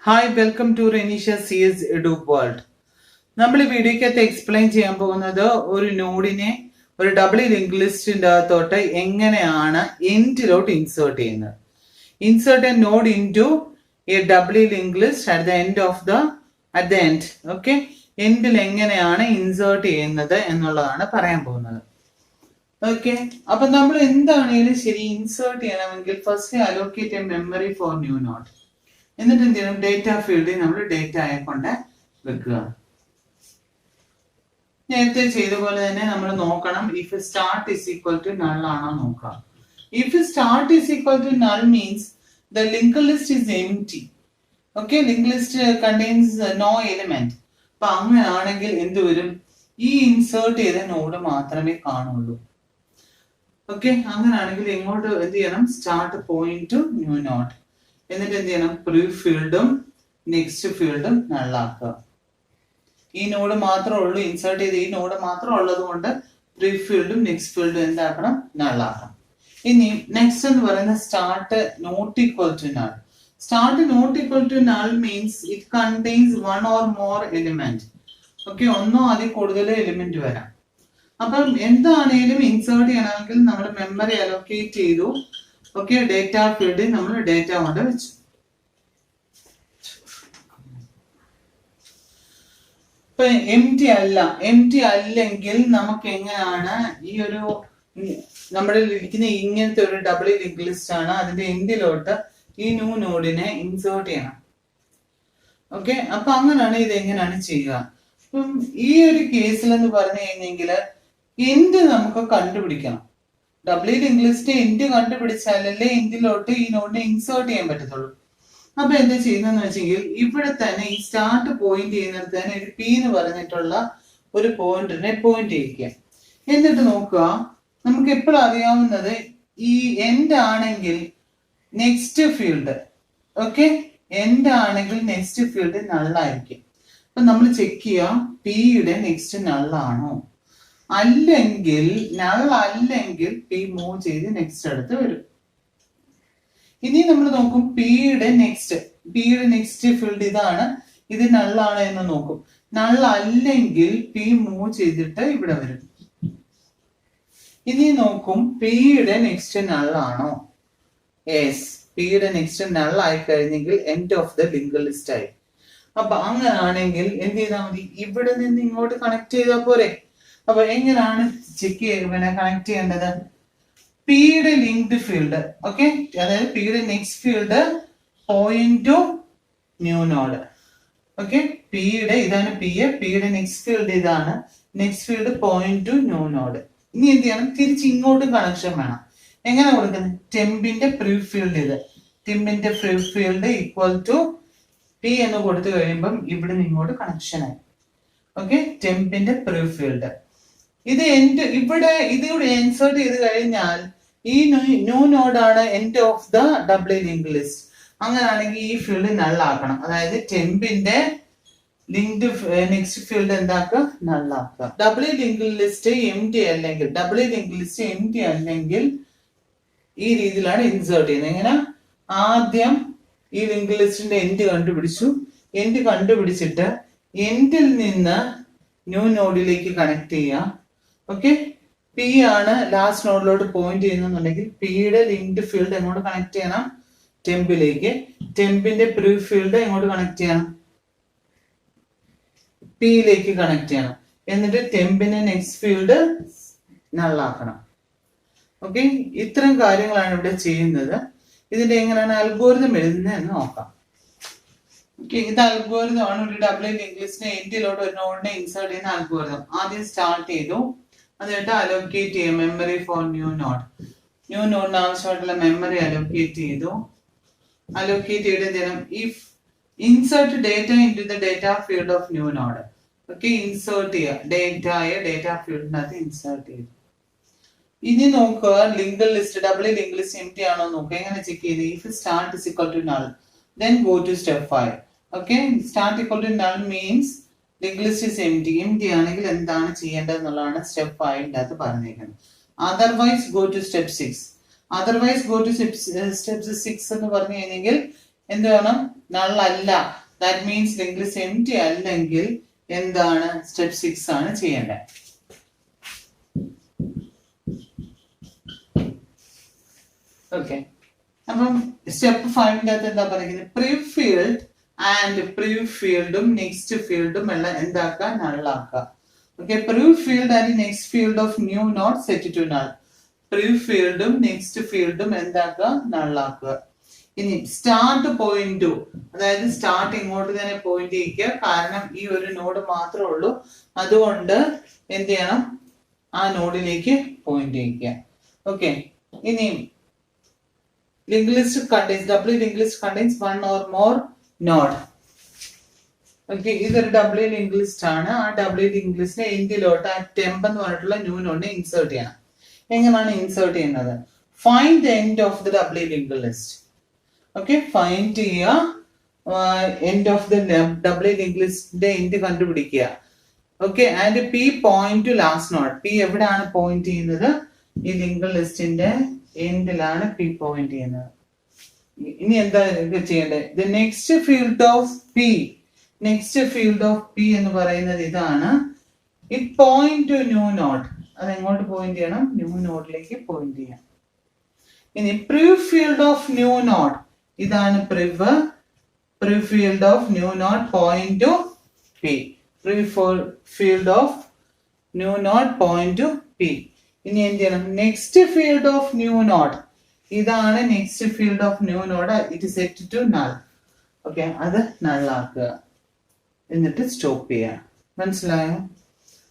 Hi welcome to Reneesha CS Edu world. നമ്മൾ ഈ വീഡിയോക്കകത്ത് explain ചെയ്യാൻ പോകുന്നത് ഒരു നോഡിനെ ഒരു ഡബിൾ ലിങ്ക് ലിസ്റ്റിന്റെ അകത്തോട്ട് എങ്ങനെയാണ് എൻഡിലോട്ട് ഇൻസേർട്ട് ചെയ്യുന്നത്. Insert a node into a double link list at the end. Okay, എൻഡിൽ എങ്ങനെയാണ് ഇൻസേർട്ട് ചെയ്യുന്നത് എന്നുള്ളതാണ് പറയാൻ പോകുന്നത്. ഓക്കെ, അപ്പൊ നമ്മൾ എന്താണെങ്കിലും ശരി ഇൻസേർട്ട് ചെയ്യണമെങ്കിൽ first allocate a memory for new node. എന്നിട്ട് എന്ത് ചെയ്യണം, ഡേറ്റ ഫീൽഡിൽ നമ്മൾ ഡേറ്റയെ കൊണ്ട് വെക്കുക. നേരത്തെ ചെയ്ത പോലെ തന്നെ നമ്മൾ നോക്കണം if start is equal to null ആണോ നോക്കാം. If start is equal to null means the link list is empty. Okay, link list contains no element. അപ്പൊ അങ്ങനെയാണെങ്കിൽ എന്ത് വരും, ഈ ഇൻസേർട്ട് ചെയ്ത നോഡ് മാത്രമേ കാണുള്ളൂ. ഓക്കെ, അങ്ങനെയാണെങ്കിൽ എങ്ങോട്ട് എന്ത് ചെയ്യണം, start point to new node. എന്നിട്ട് എന്ത് ചെയ്യണം, പ്രീ ഫീൽഡും നെക്സ്റ്റ് ഫീൽഡും നള്ളാക്കുക. ഈ നോഡ് മാത്രമേ ഉള്ളൂ, ഇൻസേർട്ട് ചെയ്ത് ഈ നോഡ് മാത്രം ഉള്ളത് കൊണ്ട് പ്രീ ഫീൽഡും നെക്സ്റ്റ് ഫീൽഡും എന്താക്കണം, നള്ളാക്കണം. ഇനി നെക്സ്റ്റ് എന്ന് പറയുന്നത് start not equal to null. Start not equal to null means it contains one or more element. Okay, ഒന്നോ അതിൽ കൂടുതൽ എലിമെന്റ് വരാം. അപ്പം എന്താണേലും ഇൻസേർട്ട് ചെയ്യണമെങ്കിൽ നമ്മൾ മെമ്മറി അലോക്കേറ്റ് ചെയ്തു. ഓക്കെ, ഡേറ്റ ഫീൽഡിൽ നമ്മൾ ഡേറ്റ കൊണ്ട് വെച്ചു. ഇപ്പൊ എം ടി അല്ലെങ്കിൽ നമുക്ക് എങ്ങനെയാണ് ഈ ഒരു നമ്മുടെ ഇരിക്കുന്ന ഇങ്ങനത്തെ ഒരു ഡബിൾ ലിങ്ക് ലിസ്റ്റ് ആണ്, അതിന്റെ എൻഡിലോട്ട് ഈ ന്യൂ നോഡിനെ ഇൻസേർട്ട് ചെയ്യണം. ഓക്കെ, അപ്പൊ അങ്ങനെയാണ് ഇത് എങ്ങനെയാണ് ചെയ്യുക. അപ്പം ഈ ഒരു കേസിൽ എന്ന് പറഞ്ഞു കഴിഞ്ഞെങ്കിൽ എൻഡ് നമുക്ക് കണ്ടുപിടിക്കണം. ഡബിൾ ലിങ്ക് ലിസ്റ്റ് എൻഡ് കണ്ടുപിടിച്ചാലല്ലേ എൻഡിലോട്ട് ഈ നോഡിനെ ഇൻസേർട്ട് ചെയ്യാൻ പറ്റത്തുള്ളൂ. അപ്പൊ എന്താ ചെയ്യുന്നതെന്ന് വെച്ചെങ്കിൽ ഇവിടെ തന്നെ ഈ സ്റ്റാർട്ട് പോയിന്റ് ചെയ്യുന്നിടത്ത് തന്നെ ഒരു പി എന്ന് പറഞ്ഞിട്ടുള്ള ഒരു പോയിന്റിനെ പോയിന്റ് ചെയ്യിക്കുക. എന്നിട്ട് നോക്കുക, നമുക്ക് എപ്പോഴും അറിയാവുന്നത് ഈ എൻഡ് ആണെങ്കിൽ നെക്സ്റ്റ് ഫീൽഡ്, ഓക്കെ, എൻഡ് ആണെങ്കിൽ നെക്സ്റ്റ് ഫീൽഡ് നള്ളായിരിക്കും. അപ്പൊ നമ്മൾ ചെക്ക് ചെയ്യാം പിയുടെ നെക്സ്റ്റ് നള്ളാണോ. അല്ലെങ്കിൽ നൾ അല്ലെങ്കിൽ പി മൂവ് ചെയ്ത് നെക്സ്റ്റ് അടുത്ത് വരും. ഇനി നമ്മൾ നോക്കും പിയുടെ നെക്സ്റ്റ് ഫീൽഡ് ഇതാണ്, ഇത് നള്ളാണ് എന്ന് നോക്കും. നൾ അല്ലെങ്കിൽ പി മൂവ് ചെയ്തിട്ട് ഇവിടെ വരും. ഇനി നോക്കും പിയുടെ നെക്സ്റ്റ് നള്ളാണോ. യെസ്, പിയുടെ നെക്സ്റ്റ് നൾ ആയി കഴിഞ്ഞെങ്കിൽ end of the link list ആയി. അപ്പൊ അങ്ങനാണെങ്കിൽ എന്ത് ചെയ്താൽ മതി, ഇവിടെ നിന്ന് ഇങ്ങോട്ട് കണക്ട് ചെയ്താൽ പോരെ. അപ്പൊ എങ്ങനെയാണ് ചെക്ക് ചെയ്യുക, കണക്ട് ചെയ്യേണ്ടത്, പിയുടെ ലിങ്ക്ഡ് ഫീൽഡ്, ഓക്കെ, അതായത് പിയുടെ next field point to new node. Okay, പിയുടെ ഇതാണ് പിയുടെ നെക്സ്റ്റ് ഫീൽഡ് ഇതാണ്, next field point to new node. ഇനി എന്ത് ചെയ്യണം, തിരിച്ച് ഇങ്ങോട്ടും കണക്ഷൻ വേണം. എങ്ങനെ കൊടുക്കുന്നത്, ടെമ്പിന്റെ പ്രീ ഫീൽഡ് ഇത്, ടെമ്പിന്റെ prev field equal to P എന്ന് കൊടുത്തു കഴിയുമ്പം ഇവിടെ നിന്ന് ഇങ്ങോട്ട് കണക്ഷൻ ആയി. ഓക്കെ, ടെമ്പിന്റെ പ്രീ ഫീൽഡ് ഇത് ഇവിടെ ഇതിവിടെ ഇൻസേർട്ട് ചെയ്ത് കഴിഞ്ഞാൽ ഈ ന്യൂ നോഡാണ് end of the double link list. അങ്ങനെയാണെങ്കിൽ ഈ ഫീൽഡ് നള്ളാക്കണം. അതായത് ടെമ്പിന്റെ ലിങ്ക്ഡ് നെക്സ്റ്റ് ഫീൽഡ് എന്താക്കുക, നള്ളാക്കുക. Double link list empty അല്ലെങ്കിൽ ഈ രീതിയിലാണ് ഇൻസേർട്ട് ചെയ്യുന്നത്. എങ്ങനെ, ആദ്യം ഈ ലിങ്ക് ലിസ്റ്റിന്റെ എൻഡ് കണ്ടുപിടിച്ചിട്ട് എൻഡിൽ നിന്ന് ന്യൂ നോഡിലേക്ക് കണക്ട് ചെയ്യാം. ഓക്കെ, പി ആണ് ലാസ്റ്റ് നോഡിലോട്ട് പോയിന്റ് ചെയ്യുന്നുണ്ടെങ്കിൽ പിയുടെ ലിങ്ക്ഡ് ഫീൽഡ് എങ്ങോട്ട് കണക്ട് ചെയ്യണം, ടെമ്പിലേക്ക്. ടെമ്പിന്റെ പ്രീ ഫീൽഡ് എങ്ങോട്ട് കണക്ട് ചെയ്യണം, പിയിലേക്ക് കണക്ട് ചെയ്യണം. എന്നിട്ട് ടെമ്പിന്റെ നെക്സ്റ്റ് ഫീൽഡ് നള്ളാക്കണം. ഓക്കെ, ഇത്തരം കാര്യങ്ങളാണ് ഇവിടെ ചെയ്യുന്നത്. ഇതിന്റെ എങ്ങനെയാണ് അൽഗോരിതം എഴുതുന്നത് എന്ന് നോക്കാം. ഇത് അൽഗോരിതം ആണ്, ഒരു ഡബിൾ ലിങ്ക് ലിസ്റ്റിനെ എൻഡിലോട്ട് ഒരു നോഡിനെ ഇൻസേർട്ട് ചെയ്യുന്ന അൽഗോരിതം. ആദ്യം സ്റ്റാർട്ട് ചെയ്തു, എന്നിട്ട് അലോക്കേറ്റ് ചെയ്യും മെമ്മറി ഫോർ ന്യൂ നോഡിന് ആവശ്യമായിട്ടുള്ള മെമ്മറി അലോക്കേറ്റ് ചെയ്തു. അലോക്കേറ്റ് ചെയ്തതിനും if insert data into the data field of new node. Okay, insert ചെയ്യുക, ഡേറ്റ ഫീൽഡിനകത്ത് ഇൻസേർട്ട് ചെയ്തു. ഇനി നോക്കുക, ഡബിൾ ലിങ്ക് ലിസ്റ്റ് എംപ്റ്റി ആണോ നോക്കുക. എങ്ങനെ ചെക്ക് ചെയ്ത്, if start is equal to null then go to step 5. okay, start equal to null means link list is empty ആണെങ്കിൽ എന്താണ് ചെയ്യേണ്ടത് എന്നുള്ളതാണ് സ്റ്റെപ്പ് 5 ന്റെ അകത്ത് പറഞ്ഞേക്കുന്നത്. അതർവൈസ് ഗോ ടു സ്റ്റെപ്പ് 6 എന്ന് പറഞ്ഞു കഴിഞ്ഞെങ്കിൽ എന്ത് വേണം, നൾ അല്ല, that means link list empty അല്ലെങ്കിൽ എന്താണ് സ്റ്റെപ്പ് 6 ആണ് ചെയ്യേണ്ടത്. ഓക്കെ, അപ്പം സ്റ്റെപ്പ് 5ന്റെ അകത്ത് എന്താ പറയുന്നത്, പ്രീവ് ഫീൽഡ് ആൻഡ് പ്രീവ് ഫീൽഡും നെക്സ്റ്റ് ഫീൽഡും എല്ലാം എന്താക്കുക, നള്ളാക്കുക. Okay, prev field and next field of new node set to null. Prev ഫീൽഡും നെക്സ്റ്റ് ഫീൽഡും എന്താക്കുക, നള്ളാക്കുക. ഇനി സ്റ്റാർട്ട് പോയിന്റ് ടു, അതായത് സ്റ്റാർട്ട് ഇങ്ങോട്ട് തന്നെ പോയിന്റ് ചെയ്യിക്കുക, കാരണം ഈ ഒരു നോഡ് മാത്രമേ ഉള്ളൂ, അതുകൊണ്ട് എന്ത് ചെയ്യണം, ആ നോഡിലേക്ക് പോയിന്റ് ചെയ്യിക്കുക. ഓക്കെ, ഇനി link list contains, W link list contains one or more node. Okay, ഇതൊരു ഡബ്ല്യു ലിങ്ക് ലിസ്റ്റ് ആണ്. ആ ഡബ്ല്യു ലിങ്ക് ലിസ്റ്റിനെ എൻഡിലോട്ട് ആ ടെമ്പ് എന്ന് പറഞ്ഞിട്ടുള്ള ന്യൂ നോഡിനെ ഇൻസേർട്ട് ചെയ്യണം. എങ്ങനെയാണ് ഇൻസേർട്ട് ചെയ്യുന്നത്, find the end of the double link list. Okay, find ചെയ്യുക, end of the double link ലിസ്റ്റിന്റെ എൻഡ് കണ്ടുപിടിക്കുക. Okay, and P point to last node. P എവിടെയാണ് പോയിന്റ് ചെയ്യുന്നത്, ഈ ലിങ്ക് ലിസ്റ്റിന്റെ എൻഡിലാണ് പി പോയിന്റ് ചെയ്യുന്നത്. ഇനി എന്താ ചെയ്യേണ്ടത്, the next field of P, next field of P എന്ന് പറയുന്നത് ഇതാണ്, it point to new node. അത് എങ്ങോട്ട് പോയിന്റ് ചെയ്യണം, ന്യൂ നോഡിലേക്ക് പോയിന്റ് ചെയ്യാം. ഇനി prev field of new node, ഇതാണ് prev, prev field of new node point to P, prev field of new node point to P. ഇനി എന്ത് ചെയ്യണം, next field of new node, ഇതാണ് next field of new node, it set to null. Okay, അത് നള്ളാക്കുക, എന്നിട്ട് stop ചെയ്യുക. മനസ്സിലായോ?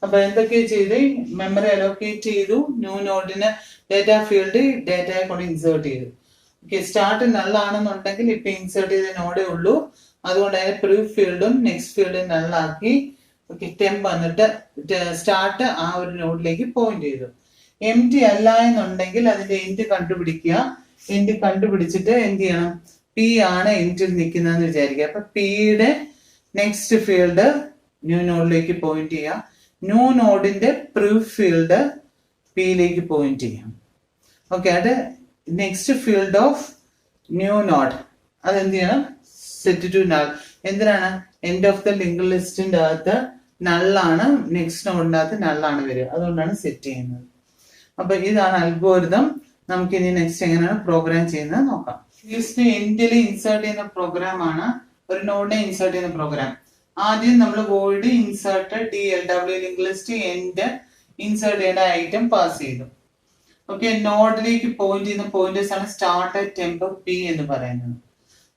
അപ്പൊ എന്തൊക്കെ ചെയ്ത്, മെമ്മറി അലോക്കേറ്റ് ചെയ്തു, ന്യൂ നോഡിന് ഡേറ്റ ഫീൽഡ് ഡേറ്റയെ കൊണ്ട് ഇൻസേർട്ട് ചെയ്തു. ഓക്കെ, സ്റ്റാർട്ട് നള്ളാണെന്നുണ്ടെങ്കിൽ ഇപ്പൊ ഇൻസേർട്ട് ചെയ്ത നോഡേ ഉള്ളൂ, അതുകൊണ്ട് അതിന്റെ പ്രീവ് ഫീൽഡും നെക്സ്റ്റ് ഫീൽഡും നള്ളാക്കി. ഓക്കെ, ടെമ്പ് വന്നിട്ട് സ്റ്റാർട്ട് ആ ഒരു നോഡിലേക്ക് പോയിന്റ് ചെയ്തു. എം ടി അല്ല എന്നുണ്ടെങ്കിൽ അതിന്റെ എൻഡ് കണ്ടുപിടിക്കുക. എൻഡ് കണ്ടുപിടിച്ചിട്ട് എന്ത് ചെയ്യണം, പി ആണ് എൻഡിൽ നിൽക്കുന്നതെന്ന് വിചാരിക്കുക. അപ്പൊ പിയുടെ നെക്സ്റ്റ് ഫീൽഡ് ന്യൂ നോഡിലേക്ക് പോയിന്റ് ചെയ്യാം. ന്യൂ നോഡിന്റെ പ്രീവ് ഫീൽഡ് പിയിലേക്ക് പോയിന്റ് ചെയ്യാം. ഓക്കെ, അത് next field of new node, അതെന്ത് ചെയ്യണം, സെറ്റ് ടു നൾ. എന്തിനാണ്, എൻഡ് ഓഫ് ദ ലിങ്ക് ലിസ്റ്റിന്റെ അകത്ത് നള്ളാണ്, നെക്സ്റ്റ് നോഡിന്റെ അകത്ത് നള്ളാണ് വരിക, അതുകൊണ്ടാണ് സെറ്റ് ചെയ്യുന്നത്. അപ്പൊ ഇതാണ് അൽഗോരിതം. നമുക്ക് ഇനി നെക്സ്റ്റ് എങ്ങനെയാണ് പ്രോഗ്രാം ചെയ്യുന്നത് നോക്കാം. ലിസ്റ്റിന് എൻഡിൽ ഇൻസേർട്ട് ചെയ്യുന്ന പ്രോഗ്രാം ആണ്, ഒരു നോഡിനെ ഇൻസേർട്ട് ചെയ്യുന്ന പ്രോഗ്രാം. ആദ്യം നമ്മൾ void insert DL W link list end insert ചെയ്യേണ്ട ഐറ്റം പാസ് ചെയ്തു. ഓക്കെ, നോഡിലേക്ക് പോയിന്റ് ചെയ്യുന്ന പോയിന്റേഴ്സ് ആണ് സ്റ്റാർട്ട്, ടെമ്പ്, പി എന്ന് പറയുന്നത്.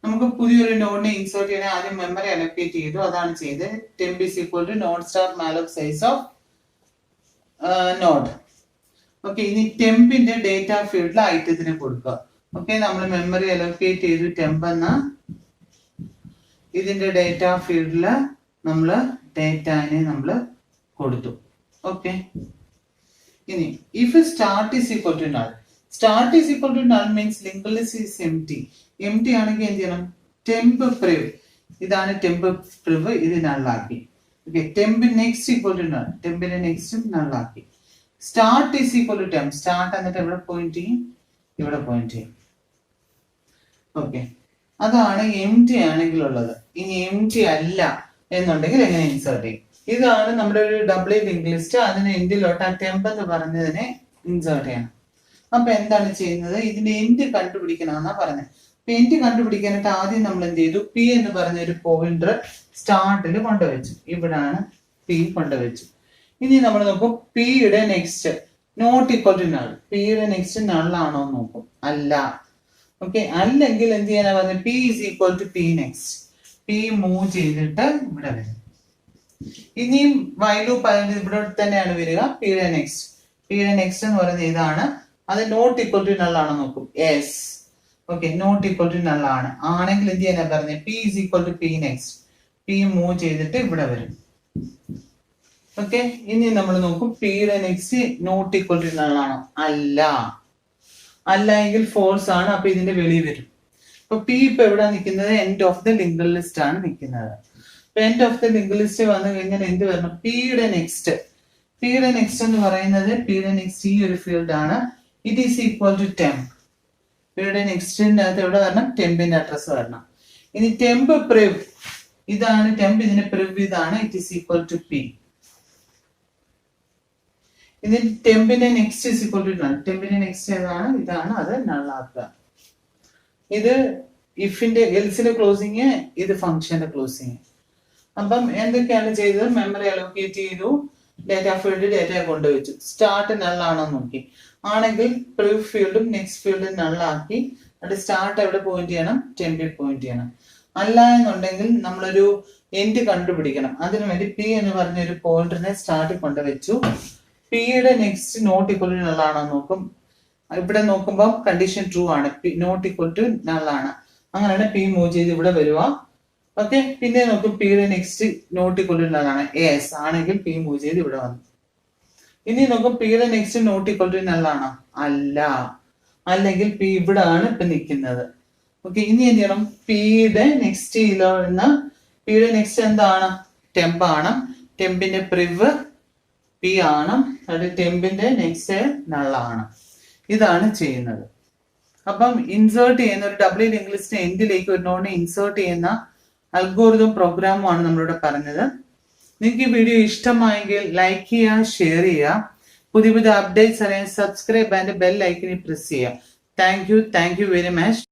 നമുക്ക് പുതിയൊരു നോഡിനെ ഇൻസേർട്ട് ചെയ്യാൻ ആദ്യം മെമ്മറി അലോക്കേറ്റ് ചെയ്തു, അതാണ് ചെയ്തത്. Temp is equal to node star malloc size of node. Okay, ഇനി ടെമ്പിന്റെ ഡേറ്റ ഫീൽഡിൽ ഐറ്റത്തിന് കൊടുക്കുക. ഓക്കെ, നമ്മൾ മെമ്മറി അലോക്കേറ്റ് ചെയ്തു ടെമ്പ് എന്ന ഇതിന്റെ ഡേറ്റ ഫീൽഡില് നമ്മൾ ഡേറ്റനെ നമ്മൾ കൊടുത്തു. ഓക്കെ, ഇനി if start is equal to null, start is equal to null means link list is empty. Empty ആണെങ്കിൽ എന്ത് ചെയ്യണം, ടെമ്പ് പ്രിവ്, ഇതാണ് ടെമ്പ് പ്രിവ്, ഇത് നള്ളാക്കി. Okay, temp next equal to null, ടെമ്പിന്റെ നെക്സ്റ്റ് നള്ളാക്കി. Start is equal to temp, start എന്നിട്ട് എവിടെ പോയിന്റ് ചെയ്യും, ഇവിടെ പോയിന്റ് ചെയ്യും. ഓക്കെ, അതാണ് എം ടി ആണെങ്കിൽ ഉള്ളത്. ഇനി എം ടി അല്ല എന്നുണ്ടെങ്കിൽ എങ്ങനെ ഇൻസേർട്ട് ചെയ്യും, ഇതാണ് നമ്മുടെ ഒരു ഡബ്ല്യു ലിങ്ക് ലിസ്റ്റ്. അതിന് എൻഡിലോട്ട് ആ ടെമ്പ് എന്ന് പറഞ്ഞതിനെ ഇൻസേർട്ട് ചെയ്യണം. അപ്പൊ എന്താണ് ചെയ്യുന്നത്, ഇതിന്റെ എൻഡ് കണ്ടുപിടിക്കണമെന്നാ പറഞ്ഞത്. അപ്പൊ എൻഡ് കണ്ടുപിടിക്കാനായിട്ട് ആദ്യം നമ്മൾ എന്ത് ചെയ്തു, പി എന്ന് പറഞ്ഞ ഒരു പോയിന്റർ സ്റ്റാർട്ടിൽ കൊണ്ടുവച്ചു, ഇവിടാണ് പി കൊണ്ടുവച്ചു. ഇനി നമ്മൾ നോക്കും പിയുടെ next not equal to null, പിയുടെ നെക്സ്റ്റ് നൾ ആണോ എന്ന് നോക്കും, അല്ല. ഓക്കെ, അല്ലെങ്കിൽ എന്ത് ചെയ്യാനാ പറഞ്ഞത്, P is equal to P next, P move ചെയ്തിട്ട് ഇവിടെ വരും. ഇനിയും വൈലു പറയുന്നത് ഇവിടെ തന്നെയാണ് വരിക, പിയുടെ നെക്സ്റ്റ്. പിയുടെ നെക്സ്റ്റ് എന്ന് പറയുന്നത് ഇതാണ്, അത് നോട്ട് ഈക്വൽ ടു നൾ ആണോ നോക്കും, yes. Okay, not equal to null ആണ്, ആണെങ്കിൽ എന്ത് ചെയ്യാനാ പറഞ്ഞത്, P is equal to P next, P move ചെയ്തിട്ട് ഇവിടെ വരും. ഓക്കെ, ഇനി നമ്മൾ നോക്കും പിയുടെ next not equal to null ആണോ, അല്ല. അല്ല എങ്കിൽ ഫോൾസ് ആണ്, അപ്പൊ ഇതിന്റെ വെളിയിൽ വരും. അപ്പൊ പി ഇപ്പൊ എവിടെ നിൽക്കുന്നത്, end of the link list ആണ് നിൽക്കുന്നത്. End of the link list വന്നു കഴിഞ്ഞാൽ എന്ത് വരണം, പിയുടെ നെക്സ്റ്റ്. പിയുടെ നെക്സ്റ്റ് എന്ന് പറയുന്നത്, പിയുടെ നെക്സ്റ്റ് ഈ ഒരു ഫീൽഡ് ആണ്, it is equal to temp. പിയുടെ നെക്സ്റ്റിന്റെ അകത്ത് എവിടെ വരണം, ടെമ്പിന്റെ അഡ്രസ് വരണം. ഇനി ടെമ്പ് പ്രിവ്, ഇതാണ് ടെമ്പ്, ഇതിന്റെ പ്രിവ് ഇതാണ്, it is equal to P. ഇതിന് ടെമ്പിന്റെ next is equal to null. ടെമ്പിന്റെ നെക്സ്റ്റ് ഏതാണ്? ഇതാണ്, അത് നള്ളാക്കുക. ഇത് ഇഫിന്റെ എൽസിന്റെ ക്ലോസിങ്, ഇത് ഫംഗ്ഷന്റെ ക്ലോസിങ്. അപ്പം എന്തൊക്കെയാണ് ചെയ്തത്? മെമ്മറി അലോക്കേറ്റ് ചെയ്തു, ഡാറ്റ ഫീൽഡ് ഡാറ്റ കൊണ്ടുവച്ചു. സ്റ്റാർട്ട് നള്ളാണോ നോക്കി, ആണെങ്കിൽ പ്രിവ് ഫീൽഡും നെക്സ്റ്റ് ഫീൽഡും നള്ളാക്കി. അത് സ്റ്റാർട്ട് എവിടെ പോയിന്റ് ചെയ്യണം? ടെമ്പിൽ പോയിന്റ് ചെയ്യണം. അല്ല എന്നുണ്ടെങ്കിൽ നമ്മളൊരു എൻഡ് കണ്ടുപിടിക്കണം. അതിനുവേണ്ടി പി എന്ന് പറഞ്ഞൊരു പോയിന്റിനെ സ്റ്റാർട്ടിൽ കൊണ്ടുവച്ചു. പിയുടെ നെക്സ്റ്റ് നോട്ട് ഈക്വൽ ടു നള്ളാണോ നോക്കും. ഇവിടെ നോക്കുമ്പോൾ കണ്ടീഷൻ ട്രൂ ആണ്, നോട്ട് ഈക്വൽ ടു നള്ളാണ്. അങ്ങനെയാണ് പി മൂവ് ചെയ്ത് ഇവിടെ വരുക. ഓക്കെ, പിന്നെ നോക്കും പിയുടെ നെക്സ്റ്റ് നോട്ട് ഈക്വൽ ടു നള്ളാണ്, എസ് ആണെങ്കിൽ പി മൂവ് ചെയ്ത് ഇവിടെ വന്നു. ഇനി നോക്കും പിയുടെ നെക്സ്റ്റ് നോട്ട് ഈക്വൽ ടു നള്ളാണോ? അല്ല, അല്ലെങ്കിൽ പി ഇവിടെ ആണ് ഇപ്പൊ നിൽക്കുന്നത്. ഓക്കെ, ഇനി എന്ത് ചെയ്യണം? പിയുടെ നെക്സ്റ്റ് പിയുടെ നെക്സ്റ്റ് എന്താണ്? ടെമ്പാണ്. ടെമ്പിന്റെ പ്രിവ് പി ആണ്, അത് ടെമ്പിന്റെ നെക്സ്റ്റ് നള്ളാണ്. ഇതാണ് ചെയ്യുന്നത്. അപ്പം ഇൻസേർട്ട് ചെയ്യുന്ന ഒരു ഡബ്ല്യു ലിങ്ക് ലിസ്റ്റ് എൻഡിലേക്ക് ഒരു നോഡിനെ ഇൻസേർട്ട് ചെയ്യുന്ന അൽഗോരിതം പ്രോഗ്രാമാണ് നമ്മളിവിടെ പറഞ്ഞത്. നിങ്ങൾക്ക് ഈ വീഡിയോ ഇഷ്ടമായെങ്കിൽ ലൈക്ക് ചെയ്യുക, ഷെയർ ചെയ്യുക. പുതിയ പുതിയ അപ്ഡേറ്റ്സ് അറിയാൻ സബ്സ്ക്രൈബ് ആൻഡ് ബെൽ ഐക്കണിൽ പ്രസ് ചെയ്യുക. Thank you very much.